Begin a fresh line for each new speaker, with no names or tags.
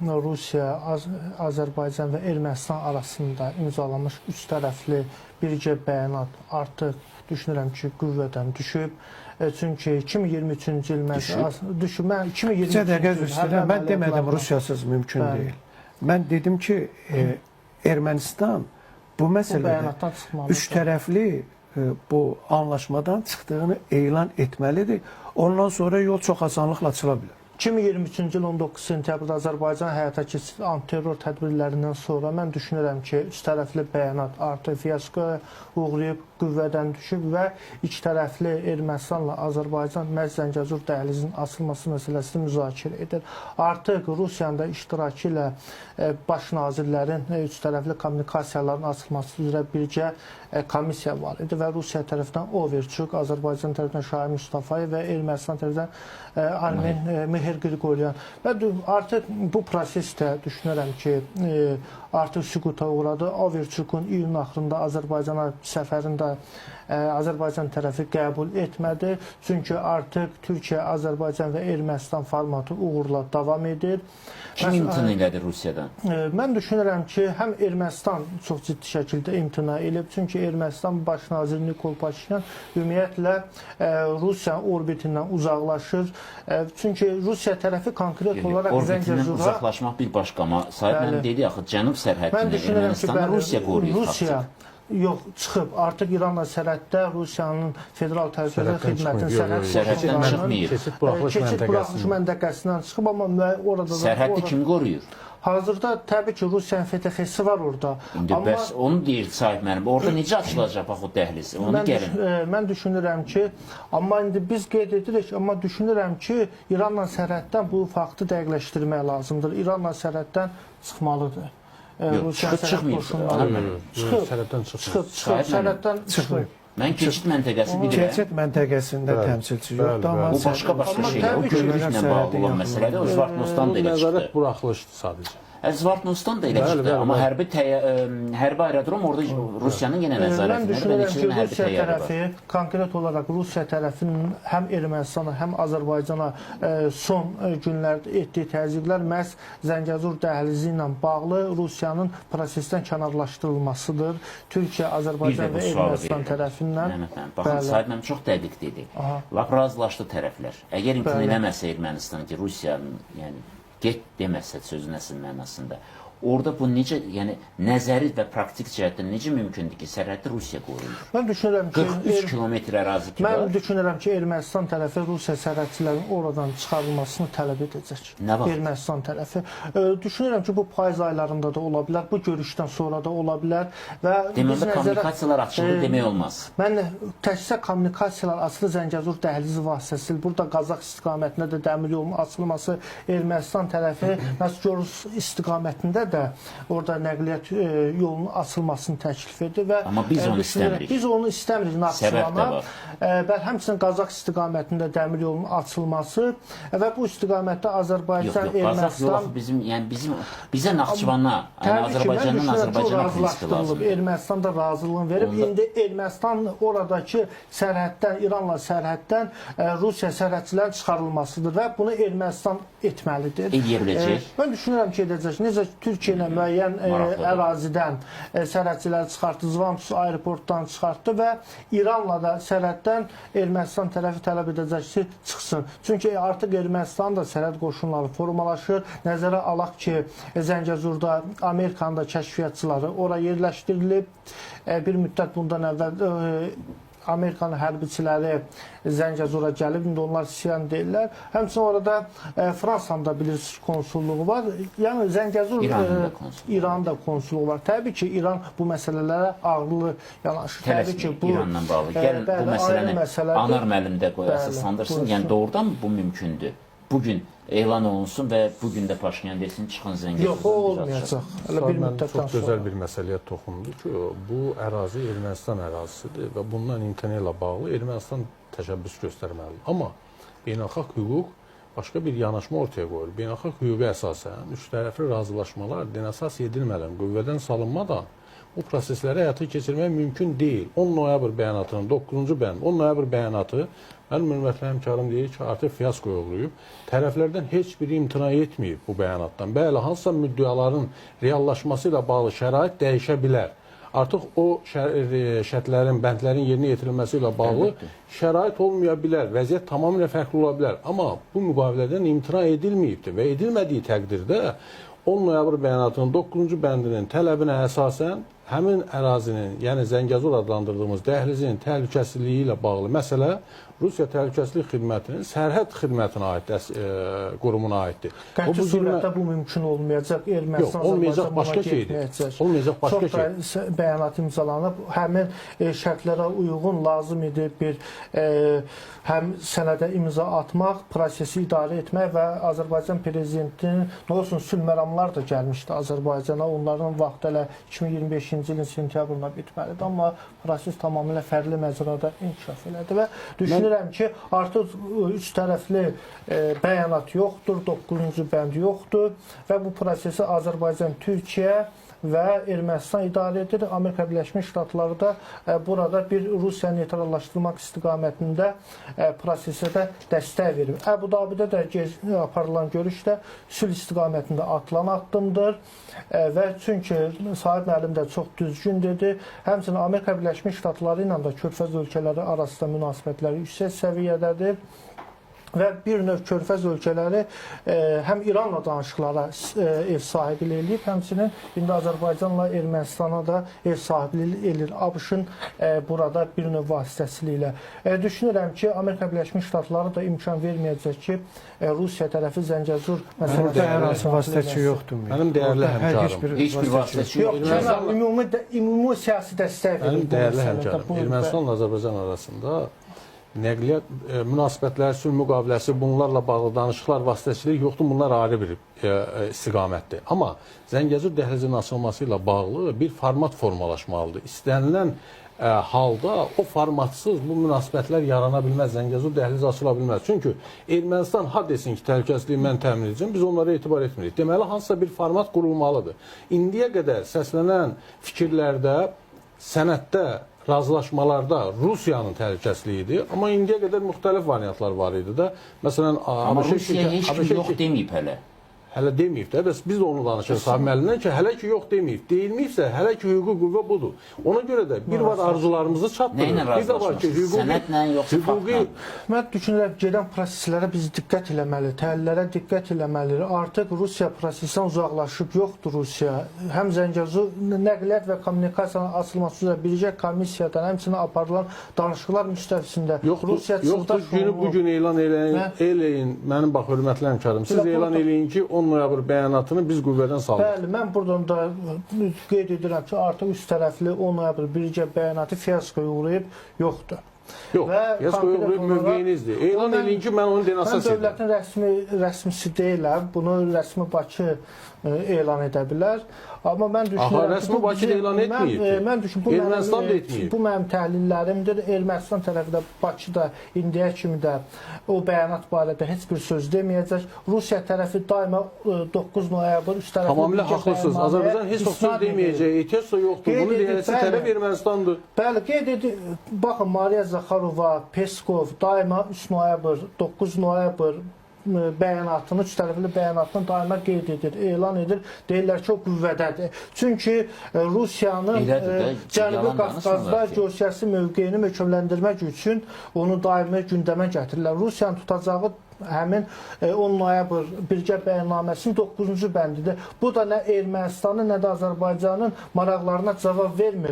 Rusiya, Azərbaycan və Ermənistan arasında imzalanmış üç tərəfli birgə bəyanat artıq düşünürəm ki, qüvvədən düşüb. Çünki 2023-cü il düşüb. Mən 2023-cü il
mən demədim Rusiyasız mümkün deyil. Mən dedim ki, Ermənistan bu məsələdə üç tərəfli bu anlaşmadan çıxdığını elan etməlidir. Ondan sonra yol çox asanlıqla açıla bilər.
2023-cü il 19 sentyabrda Azərbaycan həyata keçirdiyi antiterror tədbirlərindən sonra mən düşünürəm ki, üç tərəfli bəyanat artıq fiyaskoya uğrayıb, qüvvədən düşüb və iki tərəfli Ermənistanla Azərbaycan məhz Zəngəzur dəhlizinin açılması məsələsini müzakirə edir. Artıq Rusiyanın da iştirakı ilə baş nazirlərin üç tərəfli kommunikasiyaların açılması üzrə birgə komissiya var idi və Rusiya tərəfindən Overçuk, Azərbaycan tərəfindən Şahin Mustafayev və Ermənistan tərəfindən Armen Mehir Qriqoryan. Və artıq bu prosesdə düşünürəm ki, artıq süquta uğradı. Overçukun iyunun axırında Azərbaycana səfərində Azərbaycan tərəfi qəbul etmədi. Çünki artıq Türkiyə, Azərbaycan və Ermənistan formatı uğurla davam edir.
Kim imtina elədi Rusiyadan?
Mən düşünürəm ki, həm Ermənistan çox ciddi şəkildə imtina edib. Çünki Ermənistan baş naziri Nikol Paşinyan ümumiyyətlə Rusiya orbitindən uzaqlaşır. Çünki Rusiya tərəfi konkret olaraq
Orbitindən uzaqlaşmaq bir başqa, amma sahib mənim dedi axı, cənub sərhədini Ermənistandan Rusiya qoruyur.
Rusiya yox, çıxıb. Artıq İranla sərhəddə Rusiyanın Federal Təhlükəsizlik Xidmətinin
sərhəddən çıxmayıb.
Keçid buraxılış məntəqəsindən çıxıb, amma orada
sərhəddi kim qoruyur?
Hazırda təbii ki, Rusiyanın FTX-i var orada.
Bəs onu deyir sahib mənim. Orada necə açılacaq bax o dəhliz? Onu gəlin.
Mən düşünürəm ki, amma indi biz qeyd edirik, amma düşünürəm ki, İranla sərhəddən bu faktı dəqiqləşdirmək lazımdır. İranla sərhəddən çıxmalıdır.
Çıxmayıb.
Sərhəddən çıxmayıb.
Mən keçid məntəqəsi bilirəm.
Keçid məntəqəsində təmsilçi yoxdur, amma
bu başqa şeylər. O gördüklə bağlı olan məsələdir. O Zvartnostan da elə çıxdı.
Nəzarət buraxılışdı sadəcə.
Zvartnostan da elə çıxdı, amma hərbi aerodrom orada Rusiyanın yenə nəzarətində və neçə hərbi təyyarə var.
Konkret olaraq Rusiya tərəfinin həm Ermənistana, həm Azərbaycana son günlərdə etdiyi təzyiqlər məhz Zəngəzur dəhlizi ilə bağlı Rusiyanın prosesdən kənarlaşdırılmasıdır. Türkiyə, Azərbaycan və Ermənistan tərəfindən.
Baxın, sahib mənim çox dəqiq dedi. Lap razılaşdı tərəflər. Əgər imtina eləməsə Ermənistan ki, Rusiyanın, yəni get deməsə sözün əsl mənasında. Orada bu necə, yəni nəzəri və praktik cəhətdən necə mümkündür ki, sərhəddi Rusiya qoruyur?
Mən düşünürəm ki,
43 kilometr ərazi ki var.
Mən düşünürəm ki, Ermənistan tərəfi Rusiya sərhədçilərinin oradan çıxarılmasını tələb edəcək.
Nə vaxt?
Ermənistan tərəfi. Düşünürəm ki, bu payız aylarında da ola bilər, bu görüşdən sonra da ola bilər.
Deməli, kommunikasiyalar açıldı demək olmaz.
Mən təkcə kommunikasiyalar açılı Zəngəzur dəhlizi vasitəsilə, burada Qazax istiqamətində də dəmir yolunun açılması, Ermənistan tərəfi Görüş istiqamətində də orada nəqliyyat yolunun açılmasını təklif edir və
amma biz onu istəmirik.
Biz onu istəmirik Naxçıvana. Həmçinin Qazax istiqamətində dəmir yolunun açılması və bu istiqamətdə Azərbaycan, Ermənistan
bizə Naxçıvana, Azərbaycandan Azərbaycana prinsipi lazımdır.
Ermənistan da razılığını verib. İndi Ermənistan oradakı sərhəddən, İranla sərhəddən Rusiya sərhədçilərin çıxarılmasıdır və bunu Ermənistan etməlidir.
Eləyə biləcək.
Mən düşünürəm ki, edəcək. Necə Türkiyə ilə müəyyən ərazidən sərhədçiləri çıxartdı, Zvantus aeroportdan çıxartdı və İranla da sərhəddən Ermənistan tərəfi tələb edəcək ki, çıxsın. Çünki artıq Ermənistan da sərhəd qoşunları formalaşır. Nəzərə alaq ki, Zəngəzurda Amerikanın da kəşfiyyatçıları ora yerləşdirilib. Bir müddət bundan əvvəl Amerikanın hərbiçiləri Zəngəzura gəlib, indi onlar Siyan deyirlər. Həmçinin orada Fransanın da bilirsiniz konsulluğu var. Yəni Zəngəzur İranın da konsulluğu var. Təbii ki, İran bu məsələlərə ağırlı yanaşır. Təbii ki, bu
İranla bağlı. Gəlin bu məsələni Anar müəllimdə əsaslandırsın. Yəni doğrudan bu mümkündür. Bugün elan olunsun və bugün də Paşinyan desin, çıxın Zəngəzurdan.
Yox, o olmayacaq.
Çox gözəl bir məsələyə toxundu ki, bu ərazi Ermənistan ərazisidir və bundan imtina ilə bağlı Ermənistan təşəbbüs göstərməlidir. Amma beynəlxalq hüquq başqa bir yanaşma ortaya qoyur. Beynəlxalq hüquqa əsasən üç tərəfli razılaşmalar denasas edilmədən, qüvvədən salınmadan bu prosesləri həyata keçirmək mümkün deyil. 10 noyabr bəyanatının 9-cu bənd, 10 noyabr bəyanatı Mənim hörmətli həmkarım deyir ki, artıq fiyaskoya uğrayıb. Tərəflərdən heç biri imtina etməyib bu bəyanatdan. Bəli, hansısa müddəaların reallaşması ilə bağlı şərait dəyişə bilər. Artıq o şərtlərin, bəndlərin yerinə yetirilməsi ilə bağlı şərait olmaya bilər, vəziyyət tamamilə fərqli ola bilər. Amma bu müqavilədən imtina edilməyibdir və edilmədiyi təqdirdə 10 noyabr bəyanatının 9-cu bəndinin tələbinə əsasən həmin ərazinin, yəni Zəngəzur adlandırdığımız dəhlizin təhlükəsizliyi ilə bağlı məsələ Rusiya Təhlükəsizlik Xidmətinin sərhəd xidmətinə aid qurumuna aiddir.
Qəti surətdə bu mümkün olmayacaq. Ermənistan,
olmayacaq başqa şeydir. Olmayacaq başqa şey.
Çox bəyanat imzalanıb. Həmin şərtlərə uyğun lazım idi bir həm sənədə imza atmaq, prosesi idarə etmək və Azərbaycan prezidentinin nə olsun sülh məramlar da gəlmişdi Azərbaycana. Onların vaxtı elə 2025-ci ilin sentyabrına bitməlidir. Amma proses tamamilə fərqli məcrada inkişaf elədi və düşünürəm ki, artıq üç tərəfli bəyanat yoxdur, 9-cu bənd yoxdur və bu prosesi Azərbaycan, Türkiyə və Ermənistan idarə edir. Amerika Birləşmiş Ştatları da burada bir Rusiya neytrallaşdırmaq istiqamətində prosesə də dəstək verir. Əbu Dabidə də aparılan görüş də sülh istiqamətində atılan addımdır və çünki Sahib müəllim də çox düzgün dedi. Həmçinin Amerika Birləşmiş Ştatları ilə də Körfəz ölkələri arasında münasibətləri yüksək səviyyədədir. Və bir növ Körfəz ölkələri həm İranla danışıqlara ev sahibliyi eləyib, həmçinin indi Azərbaycanla Ermənistana da ev sahibliyi eləyir. ABŞ-ın burada bir növ vasitəsilə. Düşünürəm ki, Amerika Birləşmiş Ştatları da imkan verməyəcək ki, Rusiya tərəfi Zəngəzur
məsələsində vasitəçi yoxdur.
Mənim dəyərli həmkarım.
Heç bir vasitəçi yoxdur.
Ümumi siyasi dəstək verir.
Mənim dəyərli həmkarım. Ermənistanla Azərbaycan arasında nəqliyyat münasibətləri, sülh müqaviləsi, bunlarla bağlı danışıqlar, vasitəçilik yoxdur. Bunlar ayrı bir istiqamətdir. Amma Zəngəzur dəhlizinin açılması ilə bağlı bir format formalaşmalıdır. İstənilən halda o formatsız bu münasibətlər yarana bilməz, Zəngəzur dəhlizi açıla bilməz. Çünki Ermənistan ha desin ki, təhlükəsizliyi mən təmin edəcəm, biz onlara etibar etmirik. Deməli, hansısa bir format qurulmalıdır. İndiyə qədər səslənən fikirlərdə, sənəddə, razılaşmalarda Rusiyanın təhlükəsizliyidir. Amma indiyə qədər müxtəlif variantlar var idi də. Məsələn,
amma Rusiya heç kim yox deməyib hələ.
Hələ deməyib də, bəs biz də onu danışırıq Sahib müəllimdən ki, hələ ki yox deməyib. Deyilməyibsə, hələ ki hüquqi qüvvə budur. Ona görə də bir var arzularımızı çatdırır. Bir də var ki,
sənədlə yoxsa faktla.
Mən düşünürəm, gedən proseslərə biz diqqət eləməlirik, təhlillərə diqqət eləməlirik. Artıq Rusiya prosesindən uzaqlaşıb yoxdur Rusiya. Həm Zəngəzur nəqliyyat və kommunikasiyanın açılması üzrə birgə komissiyadan, həmçinin aparılan danışıqlar müstəvisində Rusiya
yoxdur. Günü bu gün elan eləyin. Mənim bax, hörmətli həmkarım, siz elan eləyin ki, 10 noyabr bəyanatını biz qüvvədən saldıq.
Bəli, mən buradan da qeyd edirəm ki, artıq üst tərəfli 10 noyabr birgə bəyanatı fiyaskoya uğrayıb yoxdur.
Yox, fiyaskoya uğrayıb mövqeyinizdir. Elan eləyin ki, mən onu denasas edirəm.
Mən dövlətin rəsmisi deyiləm, bunu rəsmi Bakı elan edə bilər. Amma mən düşünürəm
ki, rəsmi Bakı elan etməyib. Ermənistan da etməyib.
Bu mənim təhlillərimdir. Ermənistan tərəfi də Bakıda indiyə kimi də o bəyanat barədə heç bir söz deməyəcək. Rusiya tərəfi daima 9 noyabr üst tərəfi
tamamilə haqlısınız. Azərbaycan heç vaxt söz deməyəcək. Ehtiyac da yoxdur. Bunu deyəcək tərəf Ermənistandır.
Bəli, qeyd edin. Baxın, Mariya Zakharova, Peskov daima 3 noyabr, 9 noyabr bəyanatını, üç tərəfli bəyanatını daima qeyd edir, elan edir. Deyirlər ki, o qüvvədədir. Çünki Rusiyanın Cənubi Qafqazda geosiyasi mövqeyini möhkəmləndirmək üçün onu daimi gündəmə gətirirlər. Rusiyanın tutacağı həmin 10 noyabr birgə bəyannaməsinin 9-cu bəndidir. Bu da nə Ermənistanın, nə də Azərbaycanın maraqlarına cavab vermir.